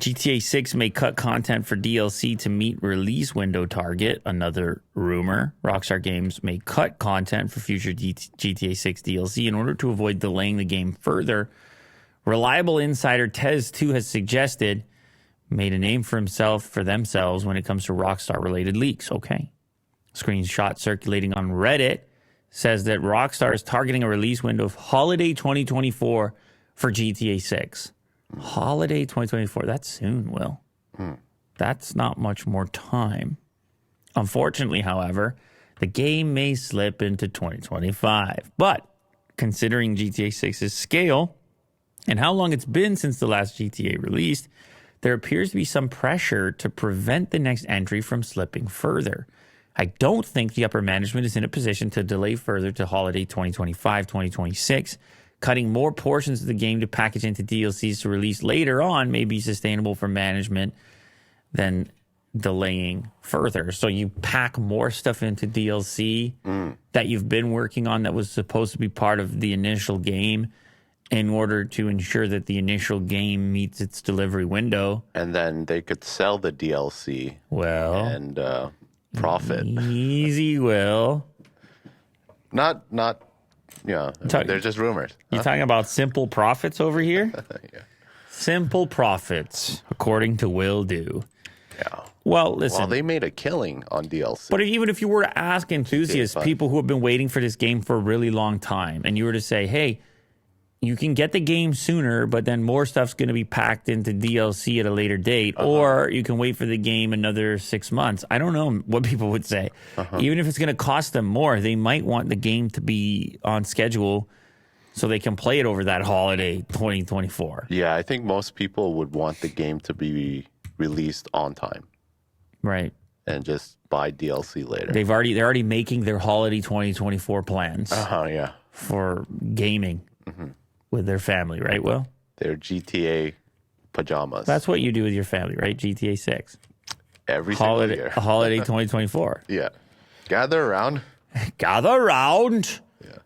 GTA 6 may cut content for DLC to meet release window target. Another rumor. Rockstar Games may cut content for future GTA 6 DLC in order to avoid delaying the game further. Reliable insider Tez2 has suggested made a name for themselves when it comes to Rockstar-related leaks. Okay. Screenshot circulating on Reddit says that Rockstar is targeting a release window of holiday 2024 for GTA 6. Holiday 2024. That's soon, Will. That's not much more time. Unfortunately, however, the game may slip into 2025. But considering GTA 6's scale and how long it's been since the last GTA released, there appears to be some pressure to prevent the next entry from slipping further. I don't think the upper management is in a position to delay further to holiday 2025, 2026. Cutting more portions of the game to package into DLCs to release later on may be sustainable for management than delaying further. So you pack more stuff into DLC that you've been working on that was supposed to be part of the initial game in order to ensure that the initial game meets its delivery window. And then they could sell the DLC. Well, and profit. Easy, Will. Not. Yeah, they're just rumors. You talking about simple profits over here? Yeah. Simple profits, according to Will Do. Yeah. Well, listen. Well, they made a killing on DLC. But even if you were to ask enthusiasts, people who have been waiting for this game for a really long time, and you were to say, hey, you can get the game sooner, but then more stuff's going to be packed into DLC at a later date, or you can wait for the game another 6 months. I don't know what people would say. Even if it's going to cost them more, they might want the game to be on schedule so they can play it over that holiday 2024. Yeah, I think most people would want the game to be released on time. Right. And just buy DLC later. They're already making their holiday 2024 plans Yeah. for gaming. With their family, right, Will? Their GTA pajamas. That's what you do with your family, right? GTA 6. Every single year. Holiday 2024. Yeah. Gather around. Gather around. Yeah.